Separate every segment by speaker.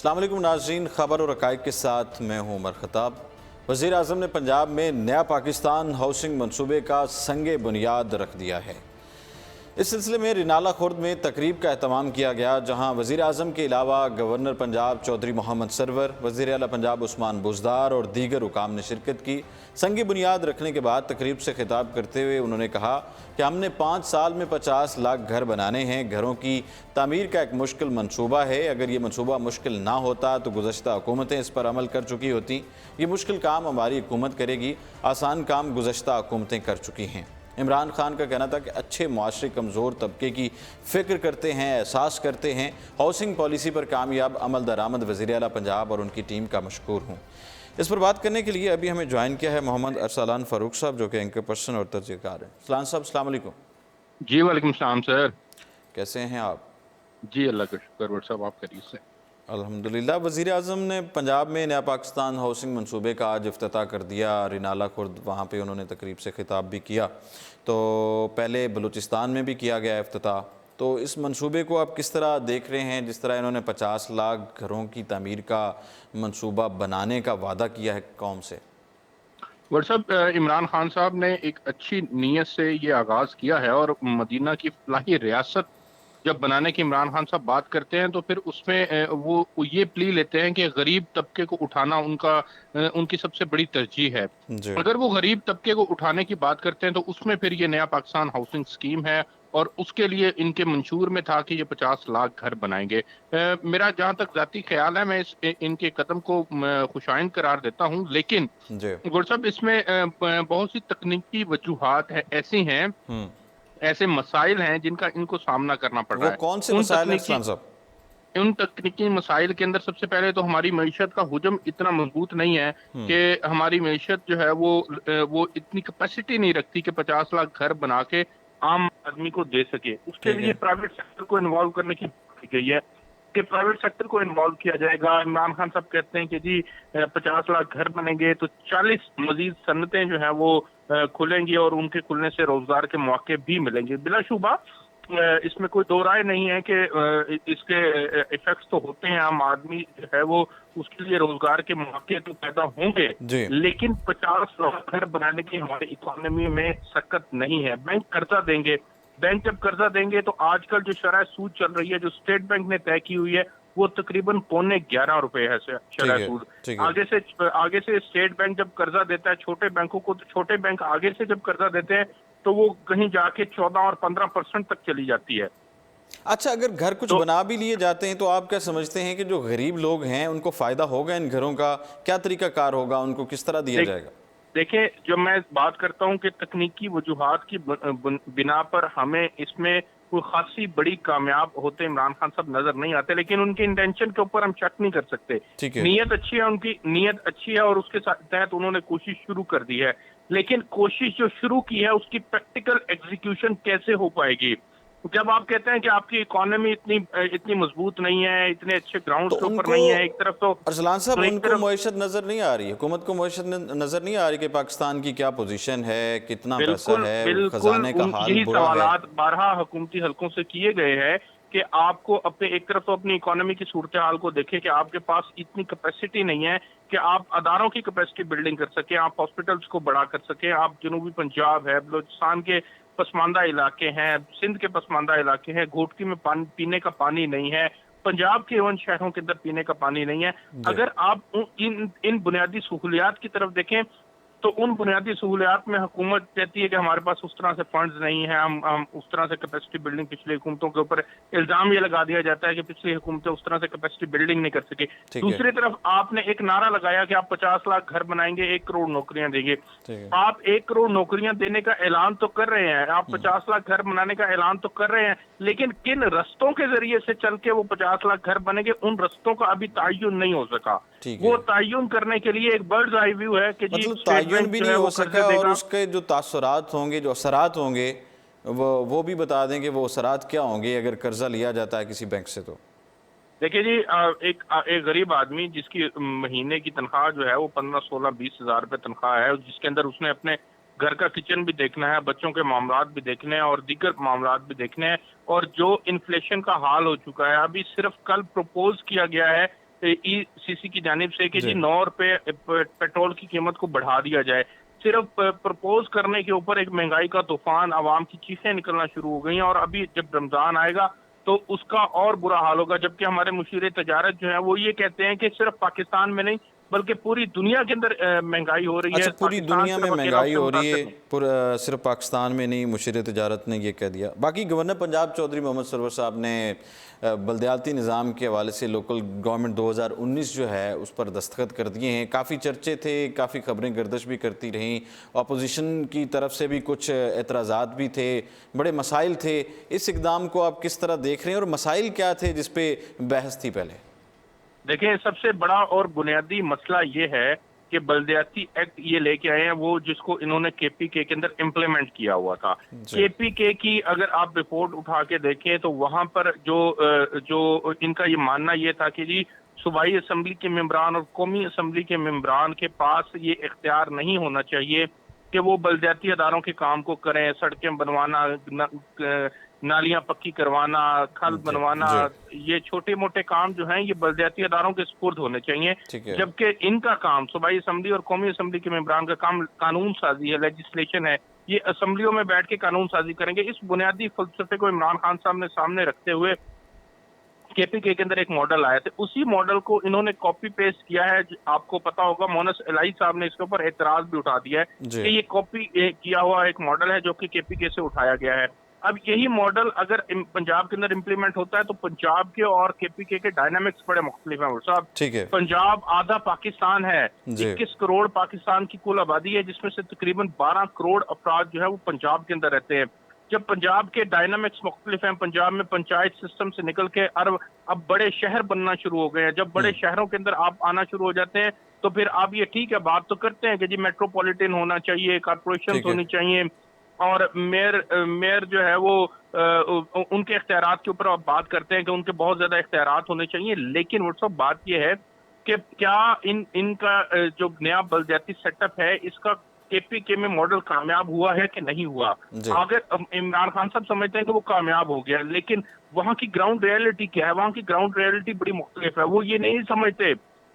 Speaker 1: अस्सलाम वालेकुम नाज़रीन, खबर और हक़ाइक़ के साथ मैं हूँ उमर ख़त्ताब। वज़ीर आज़म ने पंजाब में नया पाकिस्तान हाउसिंग मंसूबे का संगे बुनियाद रख दिया है। इस सिलसिले में रिनाला खुर्द में तकरीब का एहतमाम किया गया, जहाँ वज़ीर आज़म के अलावा गवर्नर पंजाब चौधरी मोहम्मद सरवर, वज़ीर आला पंजाब उस्मान बुज़दार और दीगर हुकाम ने शिरकत की। संग बुनियाद रखने के बाद तकरीब से खिताब करते हुए उन्होंने कहा कि हमने 5 साल में 50 लाख घर बनाने हैं। घरों की तामीर का एक मुश्किल मनसूबा है। अगर ये मनसूबा मुश्किल ना होता तो गुज़श्ता हुकूमतें इस पर अमल कर चुकी होती। ये मुश्किल काम हमारी हुकूमत करेगी, आसान काम गुज़श्ता हुकूमतें कर चुकी हैं। इमरान खान का कहना था कि अच्छे मुआशरे कमज़ोर तबके की फ़िक्र करते हैं, एहसास करते हैं। हाउसिंग पॉलिसी पर कामयाब अमल दरामद वज़ीर आला पंजाब और उनकी टीम का मशकूर हूँ। इस पर बात करने के लिए अभी हमें ज्वाइन किया है मोहम्मद अरसलान फ़ारूक साहब, जो कि एंकर पर्सन और तर्जुमाकार हैं। अरसलान साहब, अस्सलाम वालेकुम।
Speaker 2: जी वालेकुम सलाम सर।
Speaker 1: कैसे हैं आप?
Speaker 2: जी अल्लाह का शुक्र। वट साहब आप खैरियत से?
Speaker 1: अल्हम्दुलिल्लाह। वज़ीर आज़म ने पंजाब में नया पाकिस्तान हाउसिंग मंसूबे का आज इफ्तिताह कर दिया। रिनाला खुर्द वहाँ पे उन्होंने तकरीब से खिताब भी किया, तो पहले बलूचिस्तान में भी किया गया इफ्तिताह। तो इस मंसूबे को आप किस तरह देख रहे हैं? जिस तरह इन्होंने 50 लाख घरों की तामीर का मंसूबा बनाने का वादा किया है कौम से।
Speaker 2: वट साहब, इमरान खान साहब ने एक अच्छी नीयत से ये आगाज़ किया है और मदीना की फलाही रियासत जब बनाने की इमरान खान साहब बात करते हैं तो फिर उसमें वो ये प्ली लेते हैं कि गरीब तबके को उठाना उनकी सबसे बड़ी तरजीह है।
Speaker 1: जी
Speaker 2: अगर वो गरीब तबके को उठाने की बात करते हैं तो उसमें फिर ये नया पाकिस्तान हाउसिंग स्कीम है और उसके लिए इनके मंशूर में था कि ये 50 लाख घर बनाएंगे। मेरा जहां तक जाती ख्याल है, मैं इनके कदम को खुशाइंद करार देता हूं, लेकिन
Speaker 1: जी।
Speaker 2: गुड साहब इसमें बहुत सी तकनीकी वजूहात है, ऐसी हैं, ऐसे मसाइल हैं जिनका इनको सामना करना पड़
Speaker 1: वो
Speaker 2: रहा है।
Speaker 1: कौन से
Speaker 2: उन
Speaker 1: मसाइल हैं
Speaker 2: तकनीकी
Speaker 1: अरसलान साहब?
Speaker 2: उन तकनीकी मसाइल के अंदर सबसे पहले तो हमारी मईशत का हुजम इतना मजबूत नहीं है कि हमारी मईशत जो है वो इतनी कैपेसिटी नहीं रखती कि 50 लाख घर बना के आम आदमी को दे सके। उसके
Speaker 1: ठीक
Speaker 2: लिए
Speaker 1: है।
Speaker 2: प्राइवेट सेक्टर को इन्वॉल्व करने की बात की गई है कि प्राइवेट सेक्टर को इन्वॉल्व किया जाएगा। इमरान खान साहब कहते हैं कि जी 50 लाख घर बनेंगे तो 40 मजीद सन्नतें जो है वो खुलेंगी और उनके खुलने से रोजगार के मौके भी मिलेंगे। बिलाशुबा इसमें कोई दो राय नहीं है कि इसके इफेक्ट्स तो होते हैं, आम आदमी जो है वो उसके लिए रोजगार के मौके तो पैदा होंगे,
Speaker 1: जी
Speaker 2: लेकिन 50 लाख घर बनाने की हमारी इकोनॉमी में सकत नहीं है। बैंक कर्जा देंगे, बैंक जब कर्जा देंगे तो आजकल जो शरह सूद चल रही है, जो स्टेट बैंक ने तय की हुई है, वो तकरीबन ₹11.25 है
Speaker 1: ठीक
Speaker 2: शरह
Speaker 1: है।
Speaker 2: सूद।
Speaker 1: ठीक है।
Speaker 2: आगे से स्टेट बैंक जब कर्जा देता है छोटे बैंकों को, तो छोटे बैंक आगे से जब कर्जा देते हैं तो वो कहीं जाके 14 और 15% तक चली जाती है।
Speaker 1: अच्छा, अगर घर कुछ
Speaker 2: तो
Speaker 1: बना भी लिए जाते हैं तो आप क्या समझते हैं कि जो गरीब लोग हैं उनको फ़ायदा होगा इन घरों का? क्या तरीका कार होगा, उनको किस तरह दिया
Speaker 2: देख
Speaker 1: जाएगा?
Speaker 2: देखिए, जब मैं बात करता हूं कि तकनीकी वजूहात की बिना पर हमें इसमें कोई खासी बड़ी कामयाब होते इमरान खान साहब नजर नहीं आते, लेकिन उनके इंटेंशन के ऊपर हम शक नहीं कर सकते।
Speaker 1: ठीक है।
Speaker 2: नीयत अच्छी है, उनकी नीयत अच्छी है और उसके तहत उन्होंने कोशिश शुरू कर दी है, लेकिन कोशिश जो शुरू की है उसकी प्रैक्टिकल एग्जीक्यूशन कैसे हो पाएगी? जब आप कहते हैं कि आपकी इकोनॉमी इतनी इतनी मजबूत नहीं है, इतने अच्छे ग्राउंड
Speaker 1: तो
Speaker 2: के ऊपर
Speaker 1: उनको
Speaker 2: नहीं है, एक तरफ तो
Speaker 1: अरसलान साहब,
Speaker 2: एक
Speaker 1: उनको
Speaker 2: तरफ
Speaker 1: मईशत नज़र नहीं आ रही, हुकूमत को मईशत नज़र नहीं आ रही कि पाकिस्तान की क्या पोजीशन है, कितना पैसा
Speaker 2: बिल्कुल
Speaker 1: है,
Speaker 2: बिल्कुल
Speaker 1: ख़जाने का हाल
Speaker 2: यही
Speaker 1: बुरा है।
Speaker 2: सवालात 12 हुकूमती हलकों से किए गए हैं कि आपको अपने एक तरफ तो अपनी इकोनॉमी की सूरत हाल को देखें कि आपके पास इतनी कैपेसिटी नहीं है कि आप अदारों की कैपेसिटी बिल्डिंग कर सकें, आप हॉस्पिटल्स को बड़ा कर सकें। आप जनूबी पंजाब है, बलूचिस्तान के पसमानदा इलाके हैं, सिंध के पसमानदा इलाके हैं, घोटकी में पीने का पानी नहीं है, पंजाब के उन शहरों के अंदर पीने का पानी नहीं है।
Speaker 1: जी।
Speaker 2: अगर आप इन बुनियादी सहूलियात की तरफ देखें तो उन बुनियादी सहूलियात में हुकूमत कहती है कि हमारे पास उस तरह से फंड्स नहीं है, हम उस तरह से कैपेसिटी बिल्डिंग, पिछली हुकूमतों के ऊपर इल्जाम ये लगा दिया जाता है कि पिछली हुकूमतें उस तरह से कैपेसिटी बिल्डिंग नहीं कर सकी।
Speaker 1: ठीक है।
Speaker 2: दूसरी तरफ आपने एक नारा लगाया कि आप 50 लाख घर बनाएंगे, 1 करोड़ नौकरियां देंगे।
Speaker 1: ठीक है।
Speaker 2: आप 1 करोड़ नौकरियां देने का ऐलान तो कर रहे हैं, आप 50 लाख घर बनाने का ऐलान तो कर रहे हैं, लेकिन किन रस्तों के जरिए से चल के वो 50 लाख घर बनेंगे, उन रस्तों का अभी तायुन नहीं हो सका।
Speaker 1: ठीक
Speaker 2: वो
Speaker 1: है।
Speaker 2: तायुन करने के लिए एक बर्ड्स आई व्यू है कि जी
Speaker 1: मतलब
Speaker 2: स्टेट
Speaker 1: तायुन
Speaker 2: बैंक
Speaker 1: भी
Speaker 2: जो
Speaker 1: नहीं
Speaker 2: है
Speaker 1: हो
Speaker 2: वो कर्जे
Speaker 1: सका, और
Speaker 2: देगा।
Speaker 1: उसके जो तासुरात होंगे, जो असरात होंगे, वो भी बता दें कि वो असरात क्या होंगे अगर कर्जा लिया जाता है किसी बैंक से तो।
Speaker 2: देखिए जी, एक गरीब आदमी जिसकी महीने की तनख्वाह जो है वो 15, 16, 20 हजार रुपए तनख्वाह है, जिसके अंदर उसने अपने घर का किचन भी देखना है, बच्चों के मामलात भी देखने हैं और दीगर मामलात भी देखने हैं, और जो इन्फ्लेशन का हाल हो चुका है, अभी सिर्फ कल प्रपोज किया गया है ECC की जानिब से कि जी 9 रुपए पेट्रोल की कीमत को बढ़ा दिया जाए। सिर्फ प्रपोज करने के ऊपर एक महंगाई का तूफान, आवाम की चीखें निकलना शुरू हो गई हैं, और अभी जब रमजान आएगा तो उसका और बुरा हाल होगा। जबकि हमारे मुशीर तजारत जो है वो ये कहते हैं कि सिर्फ पाकिस्तान में नहीं बल्कि पूरी दुनिया के अंदर महंगाई हो रही है।
Speaker 1: अच्छा, पूरी
Speaker 2: पाकिस्तान
Speaker 1: दुनिया में
Speaker 2: सिर्फ अकेला
Speaker 1: महंगाई
Speaker 2: उससे
Speaker 1: हो रही है,
Speaker 2: मुतासिर नहीं।
Speaker 1: सिर्फ पाकिस्तान में नहीं, मुशीर तजारत ने ये कह दिया। बाकी गवर्नर पंजाब चौधरी मोहम्मद सरवर साहब ने बलदियाती निज़ाम के हवाले से लोकल गवर्नमेंट 2019 जो है उस पर दस्तखत कर दिए हैं। काफ़ी चर्चे थे, काफ़ी खबरें गर्दिश भी करती रहीं, अपोजिशन की तरफ से भी कुछ एतराज़ात भी थे, बड़े मसाइल थे। इस इक़दाम को आप किस तरह देख रहे हैं और मसाइल क्या थे जिस पे बहस थी पहले?
Speaker 2: देखिए, सबसे बड़ा और बुनियादी मसला ये है कि बल्दियाती एक्ट ये लेके आए हैं वो जिसको इन्होंने KPK के अंदर इम्प्लीमेंट किया हुआ था। KPK की अगर आप रिपोर्ट उठा के देखें तो वहां पर जो इनका ये मानना ये था कि जी सूबाई असम्बली के मेंबरान और कौमी असम्बली के मेंबरान के पास ये इख्तियार नहीं होना चाहिए कि वो बल्दियाती अदारों के काम को करें, सड़कें बनवाना, नालियां पक्की करवाना, खल बनवाना, ये छोटे मोटे काम जो हैं ये बल्दियाती अदारों के सुपुर्द होने चाहिए। जबकि इनका काम सूबाई असम्बली और कौमी असम्बली के मेंबरान का काम कानून साजी है, लेजिस्लेशन है, ये असम्बलियों में बैठ के कानून साजी करेंगे। इस बुनियादी फलसफे को इमरान खान साहब ने सामने रखते हुए KPK के अंदर एक मॉडल आया था, उसी मॉडल को इन्होंने कॉपी पेस्ट किया है। आपको पता होगा मोनस एलाई साहब ने इसके ऊपर एतराज भी उठा दिया है कि ये कॉपी किया हुआ एक मॉडल है जो कि KPK से उठाया गया है। अब यही मॉडल अगर पंजाब के अंदर इम्प्लीमेंट होता है तो पंजाब के और KPK के डायनामिक्स बड़े मुख्तलिफ हैं साहब।
Speaker 1: ठीक है,
Speaker 2: पंजाब आधा पाकिस्तान है, 21 करोड़ पाकिस्तान की कुल आबादी है, जिसमें से तकरीबन 12 करोड़ अफराद जो है वो पंजाब के अंदर रहते हैं। जब पंजाब के डायनामिक्स मुख्तलिफ हैं, पंजाब में पंचायत सिस्टम से निकल के अब बड़े शहर बनना शुरू हो गए हैं। जब बड़े शहरों के अंदर आप आना शुरू हो जाते हैं तो फिर आप ये ठीक है बात तो करते हैं कि जी मेट्रोपॉलिटन होना चाहिए, कॉर्पोरेशन होनी चाहिए, और मेयर जो है वो उनके इख्तियारात के ऊपर आप बात करते हैं कि उनके बहुत ज्यादा इख्तियारात होने चाहिए। लेकिन वो सब बात ये है कि क्या इनका जो नया बल्दियाती सेटअप है इसका KPK में मॉडल कामयाब हुआ है कि नहीं हुआ। अगर इमरान खान साहब समझते हैं कि वो कामयाब हो गया, लेकिन वहाँ की ग्राउंड रियलिटी क्या है? वहाँ की ग्राउंड रियलिटी बड़ी मुख्तलिफ है। वो ये नहीं समझते,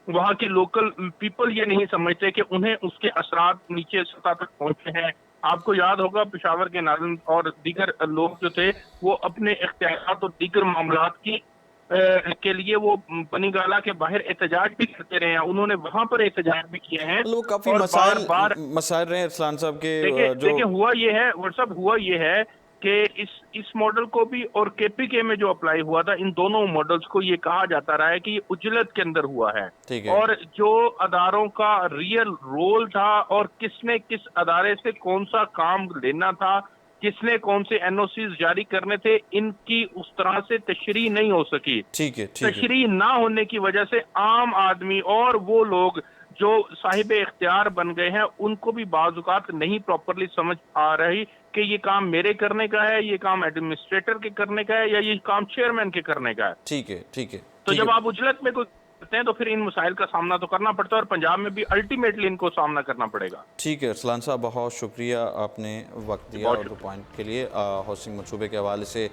Speaker 2: वहाँ के लोकल पीपल ये नहीं समझते कि उन्हें उसके असरात नीचे सतह तक पहुंचे हैं। आपको याद होगा पेशावर के नाज़िम और दीगर लोग जो थे वो अपने इख्तियारात और दीगर मामलात की के लिए वो बनी गाला के बाहर एहतजाज भी करते रहे हैं। उन्होंने वहां पर एहतजाज भी किए हैं।
Speaker 1: लोग काफी मसाइल रहे अरसलान साहब के।
Speaker 2: देखिए हुआ ये है व्हाट्सअप, हुआ ये है कि इस मॉडल को भी और KPK में जो अप्लाई हुआ था, इन दोनों मॉडल्स को ये कहा जाता रहा है कि ये उजलत के अंदर हुआ है। और जो अदारों का रियल रोल था और किसने किस अदारे से कौन सा काम लेना था, किसने कौन से NOCs जारी करने थे, इनकी उस तरह से तशरीह नहीं हो सकी। तशरीह ना होने की वजह से आम आदमी और वो लोग जो साहिब इख्तियार बन गए हैं उनको भी बाज़-औक़ात नहीं प्रॉपरली समझ आ रही कि ये काम मेरे करने का है, ये काम एडमिनिस्ट्रेटर के करने का है, या ये काम चेयरमैन के करने का है।
Speaker 1: ठीक है।
Speaker 2: तो जब आप उजलत में कोई करते हैं तो फिर इन मसाइल का सामना तो करना पड़ता है, और पंजाब में भी अल्टीमेटली इनको सामना करना पड़ेगा।
Speaker 1: ठीक है अरसलान साहब, बहुत शुक्रिया आपने वक्त दिया और पॉइंट के लिए। हाउसिंग मनसूबे के हवाले से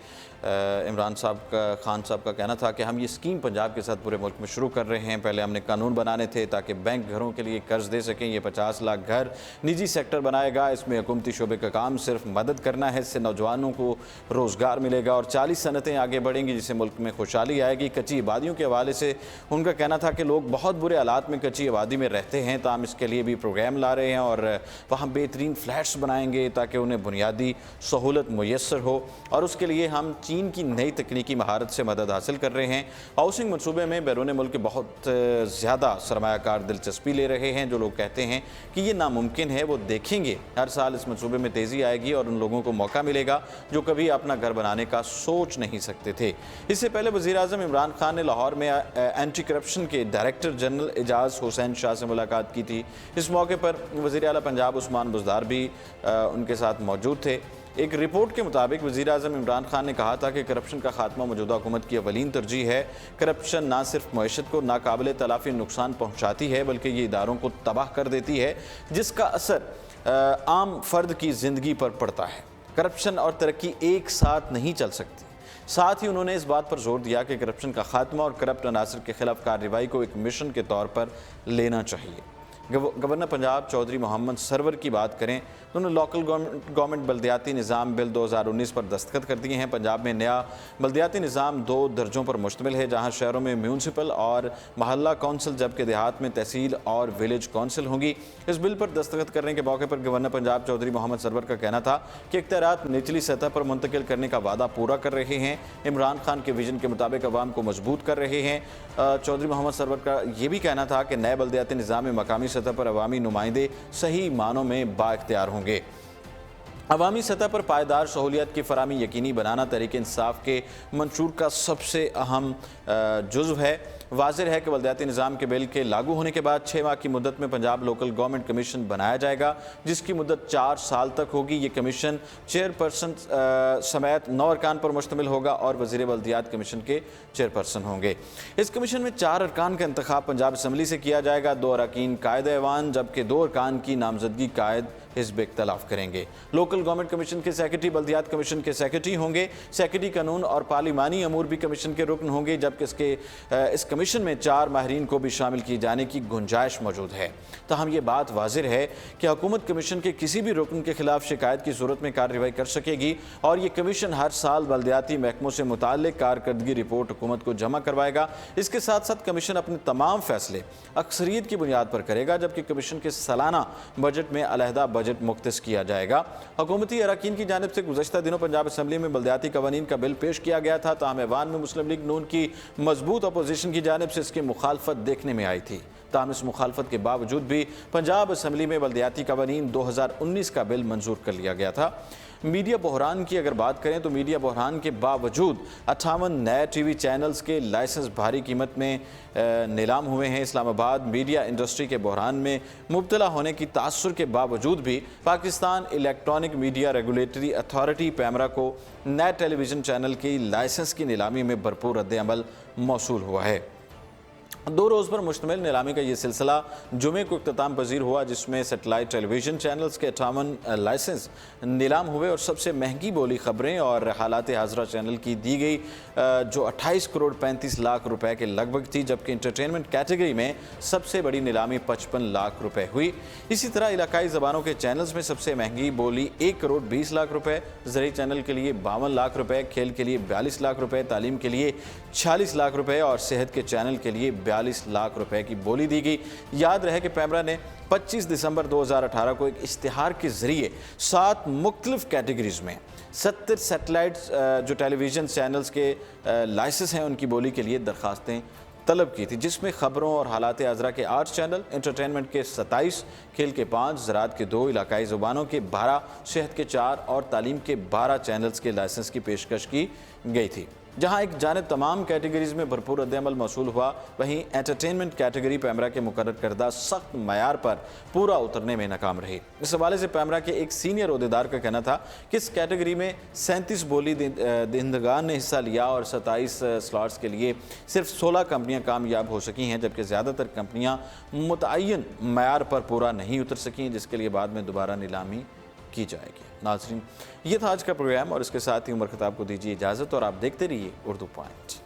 Speaker 1: इमरान खान साहब का कहना था कि हम ये स्कीम पंजाब के साथ पूरे मुल्क में शुरू कर रहे हैं। पहले हमने कानून बनाने थे ताकि बैंक घरों के लिए कर्ज दे सकें। ये 50 लाख घर निजी सेक्टर बनाएगा। इसमें हुकूमती शोबे का काम सिर्फ मदद करना है। इससे नौजवानों को रोज़गार मिलेगा और 40 सनतें आगे बढ़ेंगी जिससे मुल्क में खुशहाली आएगी। कच्ची आबादियों के हवाले से उनका कहना था कि लोग बहुत बुरे हालात में कच्ची आबादी में रहते हैं, तो हम इसके लिए भी प्रोग्राम ला रहे हैं और वहाँ बेहतरीन फ्लैट्स बनाएंगे ताकि उन्हें बुनियादी सहूलत मुयस्सर हो, और उसके लिए हम चीन की नई तकनीकी महारत से मदद हासिल कर रहे हैं। हाउसिंग मनसूबे में बैरून मुल्क के बहुत ज़्यादा सरमायाकार दिलचस्पी ले रहे हैं। जो लोग कहते हैं कि ये नामुमकिन है वो देखेंगे। हर साल इस मनसूबे में तेज़ी आएगी और उन लोगों को मौका मिलेगा जो कभी अपना घर बनाने का सोच नहीं सकते थे। इससे पहले वज़ीर-ए-आज़म इमरान खान ने लाहौर में एंटी करप्शन के डायरेक्टर जनरल एजाज हुसैन शाह से मुलाकात की थी। इस मौके पर वज़ीर आला पंजाब उस्मान बुज़दार भी उनके साथ मौजूद थे। एक रिपोर्ट के मुताबिक वज़ीर-ए-आज़म इमरान खान ने कहा था कि करप्शन का खात्मा मौजूदा हुकूमत की अवलीन तरजीह है। करप्शन ना सिर्फ मईशत को नाकाबिले तलाफ़ी नुकसान पहुँचाती है बल्कि ये इदारों को तबाह कर देती है, जिसका असर आम फ़र्द की ज़िंदगी पर पड़ता है। करप्शन और तरक्की एक साथ नहीं चल सकती। साथ ही उन्होंने इस बात पर जोर दिया कि करप्शन का खात्मा और करप्ट अनासर के खिलाफ कार्रवाई को एक मिशन के तौर पर लेना चाहिए। गवर्नर पंजाब चौधरी मोहम्मद सरवर की बात करें तो उन्होंने लोकल गवर्नमेंट बल्दियाती निज़ाम बिल 2019 पर दस्तखत कर दिए हैं। पंजाब में नया बल्दियाती निज़ाम 2 दर्जों पर मुश्तमिल है, जहां शहरों में म्यूनसिपल और महल्ला कौंसिल जबकि देहात में तहसील और विलेज कौंसिल होंगी। इस बिल पर दस्तखत करने के मौके पर गवर्नर पंजाब चौधरी मोहम्मद सरवर का कहना था कि इख्तियारात निचली सतह पर मुंतकिल करने का वादा पूरा कर रहे हैं, इमरान खान के विजन के मुताबिक अवाम को मजबूत कर रहे हैं। चौधरी मोहम्मद सरवर का ये भी कहना था कि नए बल्दियाती निज़ाम में मकामी सतह पर अवामी नुमाइंदे सही मानों में बाइख्तियार होंगे। अवामी सतह पर पायदार सहूलियत की फराहमी यकीनी बनाना तहरीक इंसाफ के मंशूर का सबसे अहम जुज़्व है। वाज़ेह है कि बल्दियाती निज़ाम के बिल के लागू होने के बाद 6 माह की मुद्दत में पंजाब लोकल गवर्नमेंट कमीशन बनाया जाएगा, जिसकी मुद्दत 4 साल तक होगी। ये कमीशन चेयरपर्सन समेत 9 अरकान पर मुश्तमिल होगा और वज़ीर बल्दियात कमीशन के चेयरपर्सन होंगे। इस कमीशन में 4 अरकान का इंतखाब पंजाब असम्बली से किया जाएगा। 2 अरकान कायद ऐवान जबकि 2 अरकान की नामजदगी कायद हिज़्ब इख्तिलाफ करेंगे। लोकल गवर्नमेंट कमीशन के सेक्रेटरी बल्दियात कमीशन के सेक्रेटरी होंगे। सेक्रेटरी कानून और पार्लिमानी अमूर भी कमीशन के रुकन होंगे, जबकि इस कमीशन में 4 माहिरीन को भी शामिल किए जाने की गुंजाइश मौजूद है। ताहम ये बात वाज़ेह है कि हुकूमत कमीशन के किसी भी रुकन के खिलाफ शिकायत की सूरत में कार्रवाई कर सकेगी और ये कमीशन हर साल बल्दियाती महकमों से मुताल्लिक कारकर्दगी रिपोर्ट हुकूमत को जमा करवाएगा। इसके साथ साथ कमीशन अपने तमाम फैसले अक्सरियत की बुनियाद पर करेगा, जबकि कमीशन के सालाना बजट में अलहदा बजट मुख्तस किया जाएगा। हुकूमती अरकान की जानिब से गुज़श्ता दिनों पंजाब असम्बली में बल्दियाती कवानीन का बिल पेश किया गया था। ताहम ऐवान में मुस्लिम लीग नून की मजबूत अपोजिशन की जानिब से इसकी मुखालफत देखने में आई थी। ताहम इस मुखालफत के बावजूद भी पंजाब असम्बली में बल्दियाती कवानीन 2019 का बिल मंजूर कर लिया गया था। मीडिया बहरान की अगर बात करें तो मीडिया बहरान के बावजूद 58 नए टीवी चैनल्स के लाइसेंस भारी कीमत में नीलाम हुए हैं। इस्लामाबाद मीडिया इंडस्ट्री के बहरान में मुब्तला होने की तासुर के बावजूद भी Pakistan electronic media regulatory authority PEMRA को नए टेलीविज़न चैनल की लाइसेंस की नीलामी में भरपूर रद्द-ए-अमल मौसूल हुआ है। 2 रोज़ पर मुश्तमिल नीलामी का ये सिलसिला जुमे को इख्तिताम पजीर हुआ, जिसमें सेटेलाइट टेलीविज़न चैनल्स के 58 लाइसेंस नीलाम हुए और सबसे महंगी बोली खबरें और हालात हाजरा चैनल की दी गई, जो 28 करोड़ 35 लाख रुपए के लगभग थी, जबकि इंटरटेनमेंट कैटेगरी में सबसे बड़ी नीलामी 55 लाख रुपए हुई। इसी तरह इलाकाई ज़बानों के चैनल्स में सबसे महंगी बोली 1 करोड़ 20 लाख रुपए, ज़रिए चैनल के लिए 52 लाख रुपए, खेल के लिए 42 लाख रुपए, तालीम के लिए 46 लाख रुपए और सेहत के चैनल के लिए 42 लाख रुपए की बोली दी गई। याद रहे कि पैमरा ने 25 दिसंबर 2018 को एक इश्तिहार के जरिए 7 मुख्तलिफ कैटेगरीज में 70 सैटेलाइट जो टेलीविज़न चैनल्स के लाइसेंस हैं उनकी बोली के लिए दरखास्तें तलब की थी, जिसमें खबरों और हालात हाजरा के 8 चैनल, इंटरटेनमेंट के 27, खेल के 5, ज़राअत के 2, इलाकाई ज़ुबानों के 12, सेहत के 4 और तालीम के 12 चैनल्स के लाइसेंस की पेशकश की गई थी। जहां एक जानिब तमाम कैटेगरीज में भरपूर रद्द-ए-अमल मौसूल हुआ, वहीं एंटरटेनमेंट कैटेगरी पैमरा के मुकर्रर करदा सख्त मयार पर पूरा उतरने में नाकाम रही। इस हवाले से पैमरा के एक सीनियर ओहदेदार का कहना था कि इस कैटेगरी में 37 बोली दहिंदगान ने हिस्सा लिया और 27 स्लॉट्स के लिए सिर्फ 16 कंपनियां कामयाब हो सकी हैं, जबकि ज़्यादातर कंपनियां मुतअय्यन मयार पर पूरा नहीं उतर सकी, जिसके लिए बाद में दोबारा नीलामी की जाएगी। नाज़रीन, ये था आज का प्रोग्राम और इसके साथ ही उमर खताब को दीजिए इजाज़त और आप देखते रहिए उर्दू पॉइंट।